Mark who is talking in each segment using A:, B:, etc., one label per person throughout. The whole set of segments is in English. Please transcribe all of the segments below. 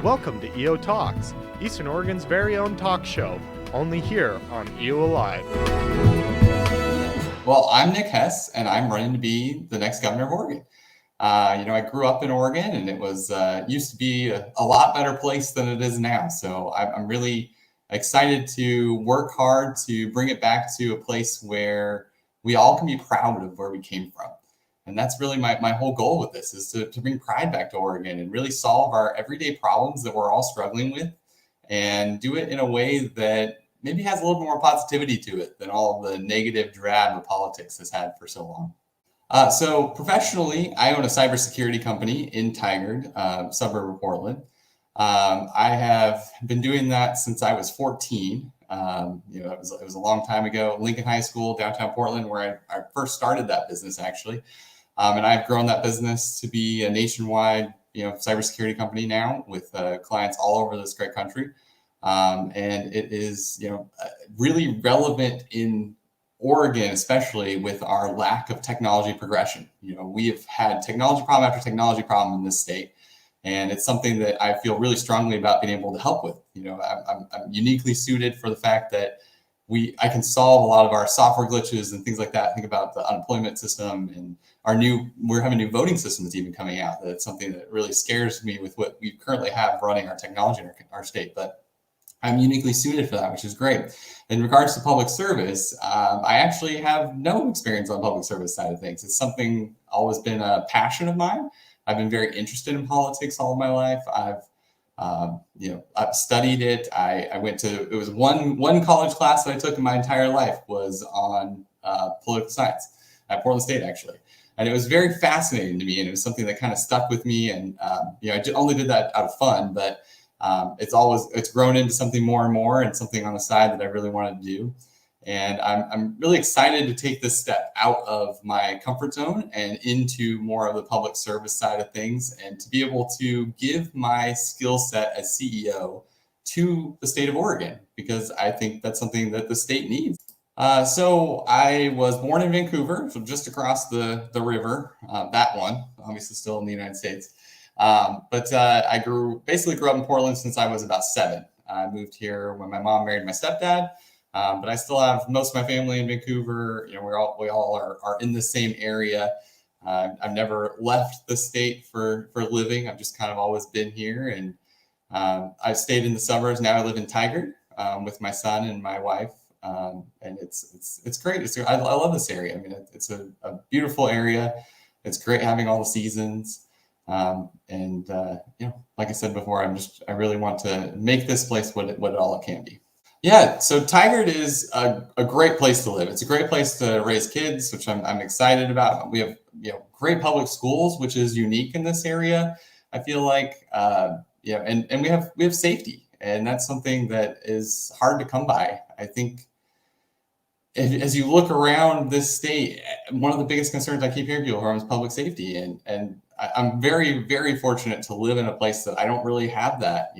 A: Welcome to EO Talks, Eastern Oregon's very own talk show, only here on EOAlive.
B: Well, I'm Nick Hess, and I'm running to be the next governor of Oregon. I grew up in Oregon, and it was used to be a lot better place than it is now. So I'm really excited to work hard to bring it back to a place where we all can be proud of where we came from. And that's really my whole goal with this, is to bring pride back to Oregon and really solve our everyday problems that we're all struggling with, and do it in a way that maybe has a little more positivity to it than all the negative drab of politics has had for so long. So professionally, I own a cybersecurity company in Tigard, suburb of Portland. I have been doing that since I was 14. It was a long time ago. Lincoln High School, downtown Portland, where I first started that business, actually. And I've grown that business to be a nationwide, cybersecurity company now with clients all over this great country. And it is, really relevant in Oregon, especially with our lack of technology progression. We have had technology problem after technology problem in this state, and it's something that I feel really strongly about being able to help with. I'm uniquely suited for the fact that I can solve a lot of our software glitches and things like that. Think about the unemployment system, and we're having a new voting system that's even coming out. That's something that really scares me with what we currently have running our technology in our state, but I'm uniquely suited for that, which is great. In regards to public service, I actually have no experience on the public service side of things. It's something always been a passion of mine. I've been very interested in politics all of my life. I've studied it. It was one college class that I took in my entire life was on political science at Portland State, actually. And it was very fascinating to me, and it was something that kind of stuck with me. And I only did that out of fun, but it's grown into something more and more, and something on the side that I really wanted to do. And I'm really excited to take this step out of my comfort zone and into more of the public service side of things, and to be able to give my skill set as CEO to the state of Oregon, because I think that's something that the state needs. So I was born in Vancouver, so just across the river, that one, obviously still in the United States. But I basically grew up in Portland since I was about 7. I moved here when my mom married my stepdad, but I still have most of my family in Vancouver. We all are in the same area. I've never left the state for living. I've just kind of always been here, and I've stayed in the suburbs. Now I live in Tigard with my son and my wife, and it's great. I love this area. I mean, it's a beautiful area. It's great having all the seasons. Like I said before, I really want to make this place what all it can be. Yeah. So Tigard is a great place to live. It's a great place to raise kids, which I'm excited about. We have, great public schools, which is unique in this area. I feel like, and we have safety, and that's something that is hard to come by. I think as you look around this state, one of the biggest concerns I keep hearing people from is public safety. And I'm very, very fortunate to live in a place that I don't really have that.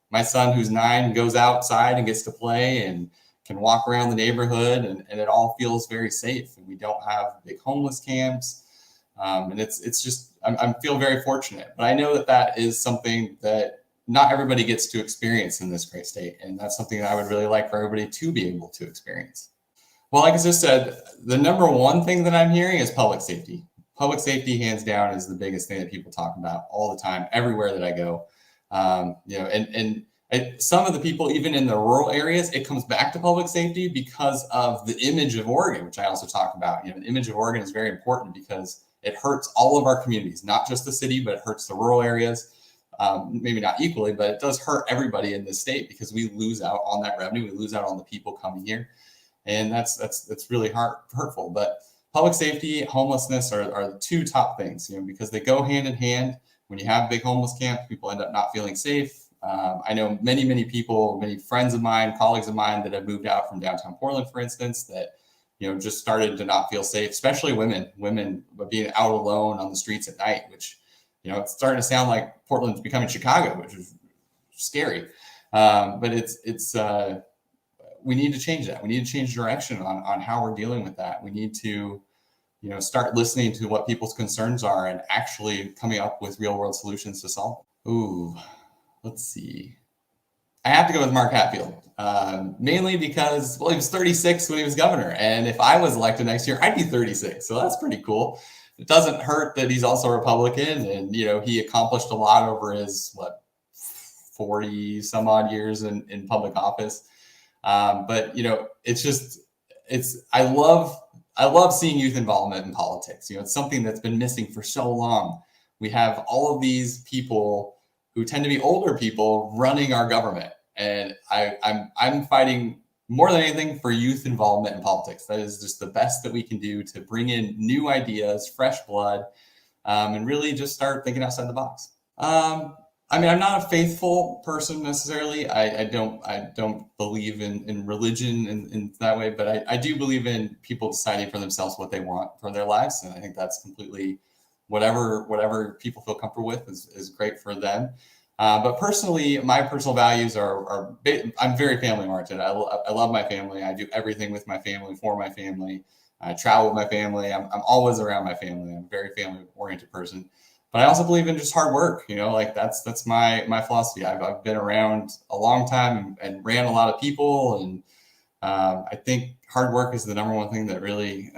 B: My son, who's 9, goes outside and gets to play and can walk around the neighborhood, and it all feels very safe. And we don't have big homeless camps. And it's just, I feel very fortunate, but I know that is something that not everybody gets to experience in this great state. And that's something that I would really like for everybody to be able to experience. Well, like I just said, the number one thing that I'm hearing is public safety. Public safety, hands down, is the biggest thing that people talk about all the time, everywhere that I go. Some of the people, even in the rural areas, it comes back to public safety because of the image of Oregon, which I also talk about. The image of Oregon is very important because it hurts all of our communities, not just the city, but it hurts the rural areas. Maybe not equally, but it does hurt everybody in this state because we lose out on that revenue. We lose out on the people coming here. And that's really hurtful. But public safety, homelessness are the two top things, because they go hand in hand. When you have big homeless camps, people end up not feeling safe. I know many people, many friends of mine, colleagues of mine that have moved out from downtown Portland, for instance, that, just started to not feel safe, especially women being out alone on the streets at night, which, it's starting to sound like Portland's becoming Chicago, which is scary. But we need to change that. We need to change direction on how we're dealing with that. We need to, start listening to what people's concerns are and actually coming up with real world solutions to solve. Ooh, let's see. I have to go with Mark Hatfield, mainly because, well, he was 36 when he was governor. And if I was elected next year, I'd be 36. So that's pretty cool. It doesn't hurt that he's also a Republican. And, he accomplished a lot over his, 40 some odd years in public office. But, I love seeing youth involvement in politics. It's something that's been missing for so long. We have all of these people who tend to be older people running our government. And I'm fighting more than anything for youth involvement in politics. That is just the best that we can do to bring in new ideas, fresh blood, and really just start thinking outside the box. I'm not a faithful person necessarily. I don't believe in religion in that way, but I do believe in people deciding for themselves what they want for their lives. And I think that's completely whatever people feel comfortable with is great for them. But personally, my personal values I'm very family oriented. I love my family. I do everything with my family, for my family. I travel with my family. I'm always around my family. I'm a very family oriented person. But I also believe in just hard work. That's my philosophy. I've been around a long time and ran a lot of people. And I think hard work is the number one thing that really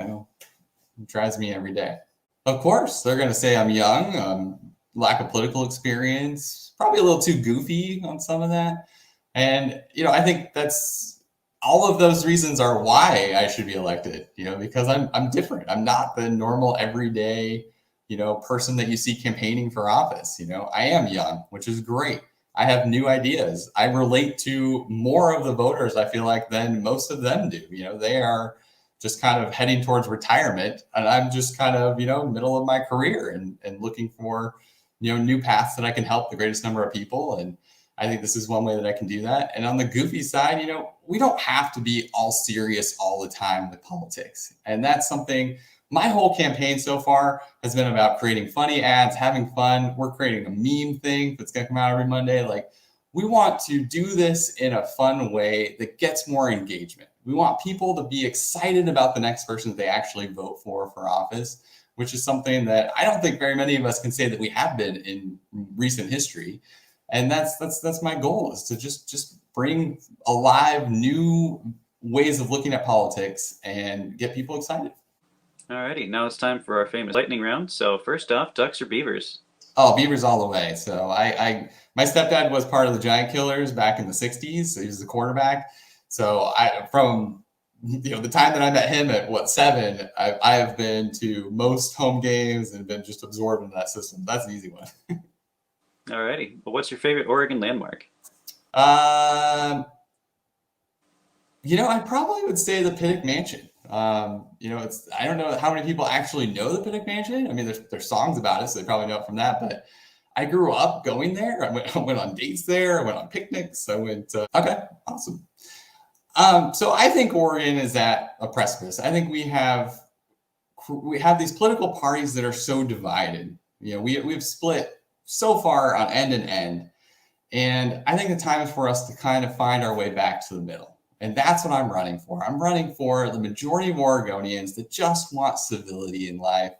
B: drives me every day. Of course, they're going to say I'm young, lack of political experience, probably a little too goofy on some of that. And, I think that's all of those reasons are why I should be elected, because I'm different. I'm not the normal everyday, person that you see campaigning for office. I am young, which is great. I have new ideas. I relate to more of the voters, I feel like, than most of them do. They are just kind of heading towards retirement, and I'm just kind of, middle of my career and looking for, new paths that I can help the greatest number of people. And I think this is one way that I can do that. And on the goofy side, we don't have to be all serious all the time with politics. And that's something my whole campaign so far has been about creating funny ads, having fun. We're creating a meme thing that's going to come out every Monday. We want to do this in a fun way that gets more engagement. We want people to be excited about the next person that they actually vote for office, which is something that I don't think very many of us can say that we have been in recent history. And that's my goal, is to just bring alive new ways of looking at politics and get people excited.
C: Alrighty, now it's time for our famous lightning round. So first off, ducks or beavers?
B: Oh, beavers all the way. So my stepdad was part of the Giant Killers back in the 60s. So he was the quarterback. So from the time that I met him at 7, I have been to most home games and been just absorbed into that system. That's an easy one.
C: Alrighty. Well, what's your favorite Oregon landmark?
B: I probably would say the Pinnock Mansion. I don't know how many people actually know the Pinnock Mansion. I mean, there's songs about it, so they probably know it from that. But I grew up going there. I went on dates there. I went on picnics. Okay, awesome. So I think Oregon is at a precipice. I think we have these political parties that are so divided. We've split so far on end and end. And I think the time is for us to kind of find our way back to the middle. And that's what I'm running for. I'm running for the majority of Oregonians that just want civility in life,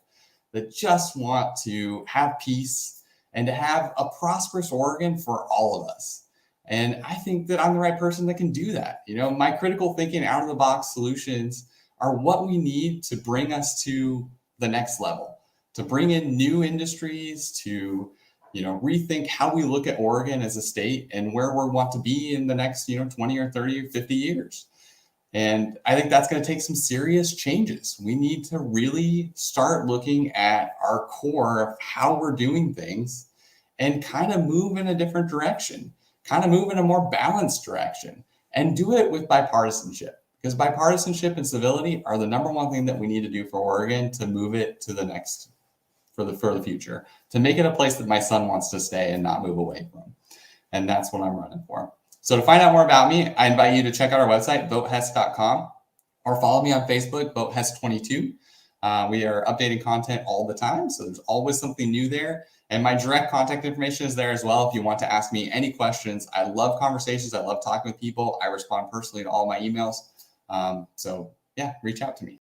B: that just want to have peace and to have a prosperous Oregon for all of us. And I think that I'm the right person that can do that. My critical thinking, out of the box solutions are what we need to bring us to the next level, to bring in new industries, to rethink how we look at Oregon as a state and where we want to be in the next, 20 or 30 or 50 years. And I think that's going to take some serious changes. We need to really start looking at our core of how we're doing things and kind of move in a different direction, kind of move in a more balanced direction, and do it with bipartisanship. Because bipartisanship and civility are the number one thing that we need to do for Oregon to move it to the next, for the future, to make it a place that my son wants to stay and not move away from. And that's what I'm running for. So to find out more about me, I invite you to check out our website, votehess.com, or follow me on Facebook, votehess22. We are updating content all the time, so there's always something new there. And my direct contact information is there as well if you want to ask me any questions. I love conversations. I love talking with people. I respond personally to all my emails. So yeah, reach out to me.